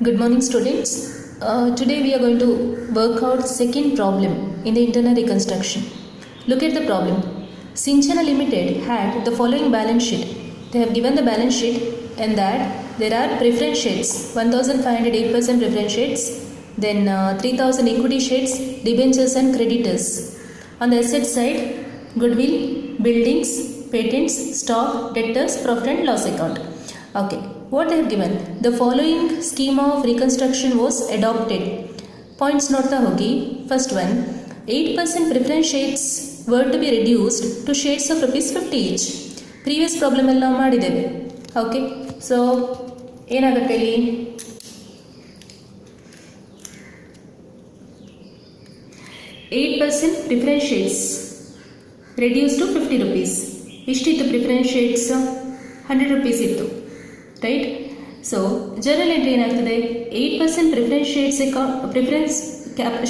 Good morning, students. Today we are going to work out second problem in the internal reconstruction. Look at the problem. Sinchana Limited had the following balance sheet. They have given the balance sheet and that there are preference shares, 1508% preference shares, then 3000 equity shares, debentures and creditors. On the asset side, goodwill, buildings, patents, stock, debtors, profit and loss account. Okay, what they have given? The following scheme of reconstruction was adopted. Points nota hogi. First one, 8% preference shares were to be reduced to shares of ₹50 each. Previous problem ಎಲ್ಲ ಮಾಡಿದ್ದೇವೆ. Okay, so ಏನಾಗುತ್ತೆ ಇಲ್ಲಿ? 8% preference shares reduced to ₹50. ಇಷ್ಟಿತ್ತು preference shares? ₹100 ಇತ್ತು. Right? So, journal entry ಏನಾಗ್ತದೆ? 8% preference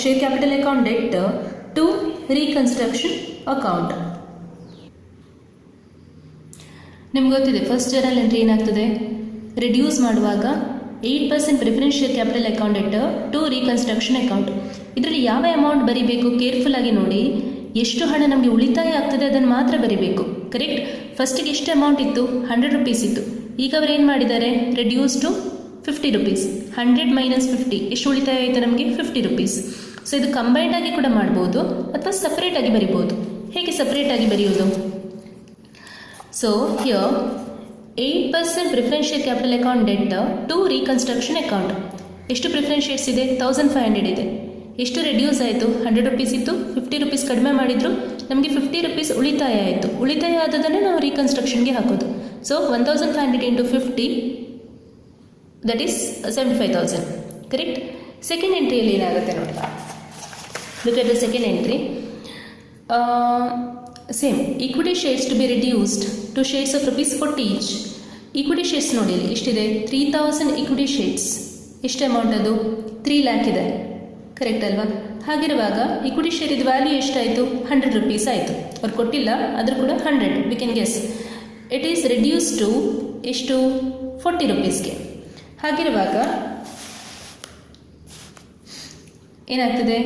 share capital account debt to reconstruction account. ನಿಮ್ಗೆ ಗೊತ್ತಿದೆ first journal entry ಏನಾಗ್ತದೆ? ರಿಡ್ಯೂಸ್ ಮಾಡುವಾಗ 8% preference share capital account debt to reconstruction account. ಇದರಲ್ಲಿ ಯಾವ ಅಮೌಂಟ್ ಬರಿಬೇಕು ಕೇರ್ಫುಲ್ ಆಗಿ ನೋಡಿ. ಎಷ್ಟು ಹಣ ನಮಗೆ ಉಳಿತಾಯ ಆಗ್ತದೆ ಅದನ್ನು ಮಾತ್ರ ಬರಿಬೇಕು. ಕರೆಕ್ಟ್? ಫಸ್ಟಿಗೆ ಎಷ್ಟು ಅಮೌಂಟ್ ಇತ್ತು? ₹100 ಇತ್ತು. ಈಗ ಅವ್ರು ಏನು ಮಾಡಿದ್ದಾರೆ? Reduce to ₹50. 100 - 50 ಎಷ್ಟು ಉಳಿತಾಯ ಆಯಿತು ನಮಗೆ? ₹50. ಸೊ ಇದು ಕಂಬೈಂಡ್ ಆಗಿ ಕೂಡ ಮಾಡ್ಬೋದು ಅಥವಾ ಸಪರೇಟ್ ಆಗಿ ಬರಿಬೋದು. ಹೇಗೆ ಸಪರೇಟ್ ಆಗಿ ಬರೆಯೋದು? So here 8% preference share capital account debt to reconstruction account. ಎಷ್ಟು ಪ್ರಿಫರೆನ್ಸ್ ಶೇರ್ಸ್ ಇದೆ? 1500 ಇದೆ. ಎಷ್ಟು ರೆಡ್ಯೂಸ್ ಆಯಿತು? ₹100 ಇತ್ತು, ₹50 ಕಡಿಮೆ ಮಾಡಿದ್ರು, ನಮಗೆ ₹50 ಉಳಿತಾಯ ಆಯಿತು. ಉಳಿತಾಯ ಆದದನ್ನು ನಾವು ರೀಕನ್ಸ್ಟ್ರಕ್ಷನ್ಗೆ ಹಾಕೋದು. So 1500 into 50 that is 75,000. Correct? Second ಎಂಟ್ರಿಯಲ್ಲಿ ಏನಾಗುತ್ತೆ ನೋಡಿ. Look at the second entry. Same equity shares to be reduced to shares of ₹40 each. Equity shares ನೋಡಿ ಇಲ್ಲಿ ಎಷ್ಟಿದೆ? 3000 ಈಕ್ವಿಟಿ ಶೇರ್ಸ್. ಎಷ್ಟು ಅಮೌಂಟ್ ಅದು? 3 lakh ಇದೆ. ಕರೆಕ್ಟ್ ಅಲ್ವಾ? ಹಾಗಿರುವಾಗ ಈಕ್ವಿಟಿ ಶೇರ್ ಇದು ವ್ಯಾಲ್ಯೂ ಎಷ್ಟಾಯಿತು? ₹100 ಆಯಿತು. ಅವ್ರು ಕೊಟ್ಟಿಲ್ಲ, ಆದರೂ ಕೂಡ 100 we can guess. It is reduce to ಎಷ್ಟು? ₹40ಗೆ. ಹಾಗಿರುವಾಗ ಏನಾಗ್ತದೆ?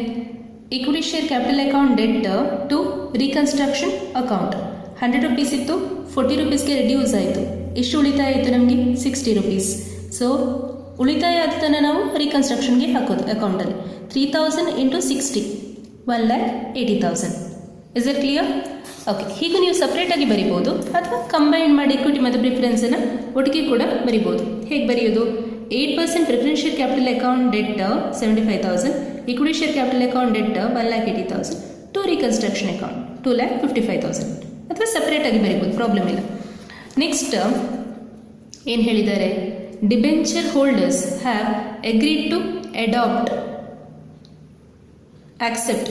Equity share capital account debt to reconstruction account. ₹100 ಇತ್ತು, ₹40ಗೆ ರಿಡ್ಯೂಸ್ ಆಯಿತು. ಎಷ್ಟು ಉಳಿತಾಯ ಆಯಿತು ನಮಗೆ? ₹60. ಸೊ ಉಳಿತಾಯ ಆದದನ್ನು ನಾವು ರೀಕನ್ಸ್ಟ್ರಕ್ಷನ್ಗೆ ಹಾಕೋದು ಅಕೌಂಟಲ್ಲಿ. 3000 into 60 1,80,000. Is it clear? Okay, ಹೀಗೆ ನೀವು ಸಪ್ರೇಟಾಗಿ ಬರಿಬೋದು ಅಥವಾ ಕಂಬೈನ್ ಮಾಡಿ ಇಕ್ವಿಟಿ ಮತ್ತು ಪ್ರಿಫರೆನ್ಸನ್ನು ಒಟ್ಟಿಗೆ ಕೂಡ ಬರಿಬೋದು. ಹೇಗೆ ಬರೆಯೋದು? 8% preference share capital account debt 75,000, equity share capital account debt 1,80,000 to reconstruction account 2,55,000. ಅಥವಾ ಸಪ್ರೇಟಾಗಿ ಬರಿಬೋದು, ಪ್ರಾಬ್ಲಮ್ ಇಲ್ಲ. ನೆಕ್ಸ್ಟ್ ಏನು ಹೇಳಿದ್ದಾರೆ? Debenture holders have agreed to adopt accept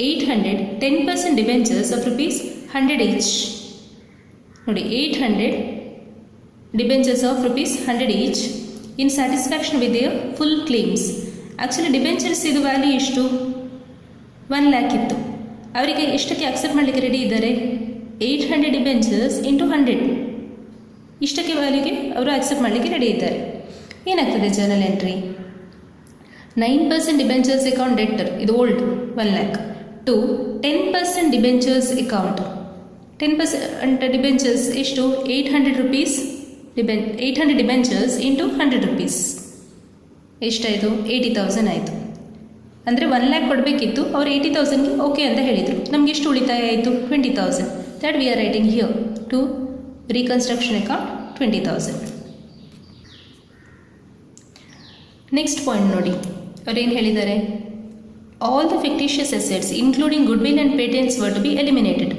800 10% debentures of ₹100 each. ನೋಡಿ, 800 debentures of ₹100 each in satisfaction with their full claims. Actually debentures ಇದು value ಎಷ್ಟು? 1 lakh ಇತ್ತು. ಅವರಿಗೆ ಎಷ್ಟಕ್ಕೆ ಅಕ್ಸೆಪ್ಟ್ ಮಾಡಲಿಕ್ಕೆ ರೆಡಿ ಇದ್ದಾರೆ? 800 ಡಿಬೆಂಚರ್ಸ್ ಇಂಟು 100 ಇಷ್ಟಕ್ಕೆ ವ್ಯಾಲ್ಯೂಗೆ ಅವರು ಅಕ್ಸೆಪ್ಟ್ ಮಾಡಲಿಕ್ಕೆ ರೆಡಿ ಇದ್ದಾರೆ. ಏನಾಗ್ತದೆ journal entry? 9% debentures account debtor, ಇದು old 1 lakh, to 10% debentures account. 10% debentures ಎಷ್ಟು? ₹800 800 ಡಿಬೆಂಚರ್ಸ್ ಇಂಟು ₹100 ಎಷ್ಟಾಯಿತು? 80,000 ಆಯಿತು. ಅಂದರೆ 1 lakh ಕೊಡಬೇಕಿತ್ತು, ಅವ್ರು 80,000ಗೆ ಓಕೆ ಅಂತ ಹೇಳಿದರು. ನಮಗೆ ಎಷ್ಟು ಉಳಿತಾಯ ಆಯಿತು? 20,000. That we are writing here to reconstruction account 20,000. Next point ನೋಡಿ, ಅವ್ರೇನು ಹೇಳಿದ್ದಾರೆ? All the fictitious assets including goodwill and patents were to be eliminated.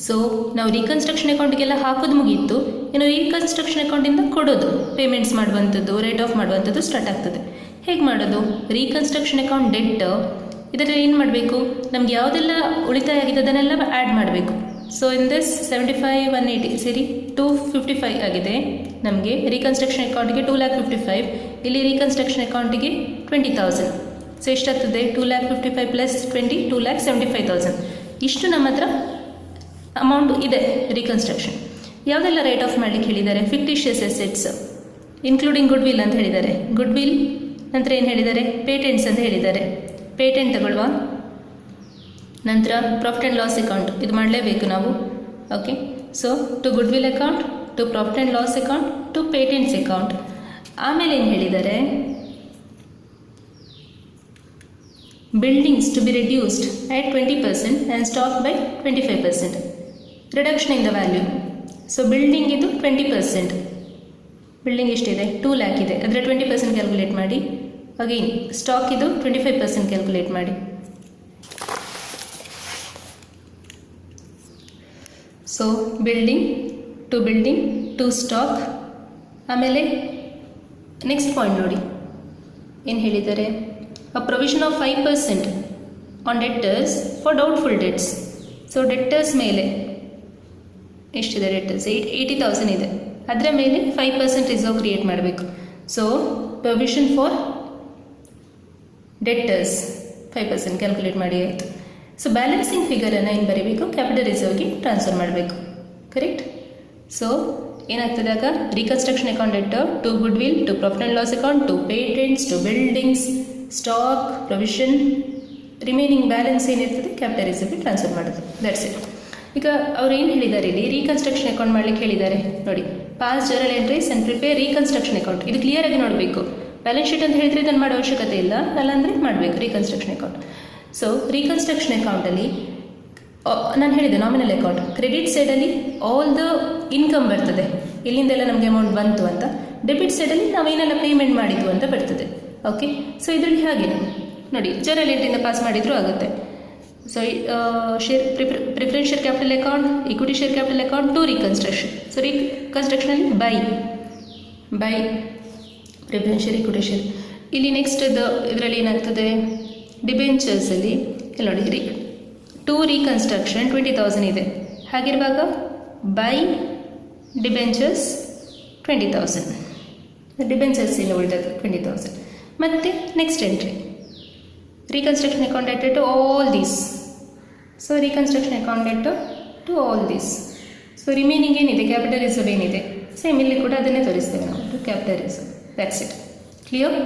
So ನಾವು ರೀಕನ್ಸ್ಟ್ರಕ್ಷನ್ ಅಕೌಂಟಿಗೆಲ್ಲ ಹಾಕೋದು ಮುಗಿಯಿತು. ಇನ್ನು ರೀಕನ್ಸ್ಟ್ರಕ್ಷನ್ ಅಕೌಂಟಿಂದ ಕೊಡೋದು, ಪೇಮೆಂಟ್ಸ್ ಮಾಡುವಂಥದ್ದು, ರೇಟ್ ಆಫ್ ಮಾಡುವಂಥದ್ದು ಸ್ಟಾರ್ಟ್ ಆಗ್ತದೆ. ಹೇಗೆ ಮಾಡೋದು? ರೀಕನ್ಸ್ಟ್ರಕ್ಷನ್ ಅಕೌಂಟ್ ಡೆಟ್ ಇದರಲ್ಲಿ ಏನು ಮಾಡಬೇಕು? ನಮ್ಗೆ ಯಾವುದೆಲ್ಲ ಉಳಿತಾಯ ಆಗಿದೆ ಅದನ್ನೆಲ್ಲ ಆ್ಯಡ್ ಮಾಡಬೇಕು. ಸೊ ಇನ್ ದಿಸ್ 75 180 ಸೇರಿ 255 ಆಗಿದೆ. ನಮಗೆ ರೀಕನ್ಸ್ಟ್ರಕ್ಷನ್ ಅಕೌಂಟಿಗೆ 2,55,000, ಇಲ್ಲಿ ರೀಕನ್ಸ್ಟ್ರಕ್ಷನ್ ಅಕೌಂಟಿಗೆ 20,000. ಸೊ ಎಷ್ಟಾಗ್ತದೆ? 2,55,000 ಪ್ಲಸ್ 20 2,75,000. ಇಷ್ಟು ನಮ್ಮ ಹತ್ರ ಅಮೌಂಟ್ ಇದೆ ರೀಕನ್ಸ್ಟ್ರಕ್ಷನ್. ಯಾವುದೆಲ್ಲ ರೇಟ್ ಆಫ್ ಮಾಡಲಿಕ್ಕೆ ಹೇಳಿದ್ದಾರೆ? ಫಿಕ್ಟಿಷಿಯಸ್ ಅಸೆಟ್ಸ್ ಇನ್ಕ್ಲೂಡಿಂಗ್ ಗುಡ್ವಿಲ್ ಅಂತ ಹೇಳಿದ್ದಾರೆ. ಗುಡ್ವಿಲ್ ನಂತರ ಏನು ಹೇಳಿದ್ದಾರೆ, ಪೇಟೆಂಟ್ಸ್ ಅಂತ ಹೇಳಿದ್ದಾರೆ. ಪೇಟೆಂಟ್ ತಗೊಳ್ಳುವ. ನಂತರ ಪ್ರಾಫಿಟ್ ಆ್ಯಂಡ್ ಲಾಸ್ ಅಕೌಂಟ್ ಇದು ಮಾಡಲೇಬೇಕು ನಾವು. Okay, so to goodwill account, to profit and loss account, to patents account. ಆಮೇಲೆ ಏನು ಹೇಳಿದ್ದಾರೆ, buildings to be reduced at 20% and stock by 25%. Reduction in the value. So building ಇದು 20%. Building ಎಷ್ಟಿದೆ, 2 lac ಇದೆ, ಅದರ 20% ಕ್ಯಾಲ್ಕುಲೇಟ್ ಮಾಡಿ. Again stock ಇದು 25% calculate ಮಾಡಿ. So building to stock. ಆಮೇಲೆ ನೆಕ್ಸ್ಟ್ ಪಾಯಿಂಟ್ ನೋಡಿ ಏನು ಹೇಳಿದ್ದಾರೆ, a provision of 5% on debtors for doubtful debts. So debtors ಮೇಲೆ ಎಷ್ಟಿದೆ, ಡೆಟ್ಟರ್ಸ್ 80,000 ಇದೆ, ಅದರ ಮೇಲೆ 5% ರಿಸರ್ವ್ ಕ್ರಿಯೇಟ್ ಮಾಡಬೇಕು. So provision for debtors 5% calculate ಮಾಡಿ ಆಯಿತು. ಸೊ ಬ್ಯಾಲೆನ್ಸಿಂಗ್ ಫಿಗರನ್ನು ಏನು ಬರೀಬೇಕು, ಕ್ಯಾಪಿಟಲ್ ರಿಸರ್ವ್ಗೆ ಟ್ರಾನ್ಸ್ಫರ್ ಮಾಡಬೇಕು. ಕರೆಕ್ಟ್. ಸೊ ಏನಾಗ್ತದೆ ಆಗ, reconstruction account debtor to goodwill, to profit and loss account, to patents, to buildings, stock, provision, remaining balance ಏನಿರ್ತದೆ ಕ್ಯಾಪಿಟಲ್ ರಿಸರ್ವ್ಗೆ ಟ್ರಾನ್ಸ್ಫರ್ ಮಾಡೋದು. That's it. ಈಗ ಅವ್ರು ಏನು ಹೇಳಿದ್ದಾರೆ ಇಲ್ಲಿ, ರೀಕನ್ಸ್ಟ್ರಕ್ಷನ್ ಅಕೌಂಟ್ ಮಾಡಲಿಕ್ಕೆ ಹೇಳಿದ್ದಾರೆ ನೋಡಿ. Pass journal entries and prepare reconstruction account. ಇದು ಕ್ಲಿಯರಾಗಿ ನೋಡಬೇಕು. ಬ್ಯಾಲೆನ್ಸ್ ಶೀಟ್ ಅಂತ ಹೇಳಿದರೆ ಇದನ್ನು ಮಾಡೋ ಅವಶ್ಯಕತೆ ಇಲ್ಲ, ಅಲ್ಲಾಂದರೆ ಮಾಡಬೇಕು ರೀಕನ್ಸ್ಟ್ರಕ್ಷನ್ ಅಕೌಂಟ್. ಸೊ ರೀಕನ್ಸ್ಟ್ರಕ್ಷನ್ ಅಕೌಂಟಲ್ಲಿ ನಾನು ಹೇಳಿದೆ ನಾಮಿನಲ್ ಅಕೌಂಟ್. ಕ್ರೆಡಿಟ್ ಸೈಡಲ್ಲಿ ಆಲ್ ದ ಇನ್ಕಮ್ ಬರ್ತದೆ, ಎಲ್ಲಿಂದೆಲ್ಲ ನಮಗೆ ಅಮೌಂಟ್ ಬಂತು ಅಂತ. ಡೆಬಿಟ್ ಸೈಡಲ್ಲಿ ನಾವೇನೆಲ್ಲ ಪೇಮೆಂಟ್ ಮಾಡಿದ್ವು ಅಂತ ಬರ್ತದೆ. ಓಕೆ, ಸೊ ಇದರಲ್ಲಿ ಹಾಗೆ ನೋಡಿ, ಜರ್ನಲ್ ಎಂಟ್ರಿಯಿಂದ ಪಾಸ್ ಮಾಡಿದರೂ ಆಗುತ್ತೆ. So share preference share capital account, equity share capital account to reconstruction. So ರೀಕನ್ಸ್ಟ್ರಕ್ಷನಲ್ಲಿ by preference share, equity share. ಇಲ್ಲಿ ನೆಕ್ಸ್ಟ್ ಇದರಲ್ಲಿ ಏನಾಗ್ತದೆ, ಡಿಬೆಂಚರ್ಸಲ್ಲಿ ಇಲ್ಲಿ ನೋಡಿ, ಟು ರೀಕನ್ಸ್ಟ್ರಕ್ಷನ್ 20,000 ಇದೆ. ಹಾಗಿರುವಾಗ ಬೈ ಡಿಬೆಂಚರ್ಸ್ 20,000. ಡಿಬೆಂಚರ್ಸ್ ಇಲ್ಲ ಉಳಿದದ್ದು 20,000. ಮತ್ತು next entry reconstruction account debtor to all these. So reconstruction account debtor to all these. So remaining ಏನಿದೆ, ಕ್ಯಾಪಿಟಲ್ ರಿಸರ್ವ್ ಏನಿದೆ, ಸೇಮ್ ಇಲ್ಲಿ ಕೂಡ ಅದನ್ನೇ ತೋರಿಸ್ತೇವೆ ನಾವು, to capital reserve. That's it. Clear.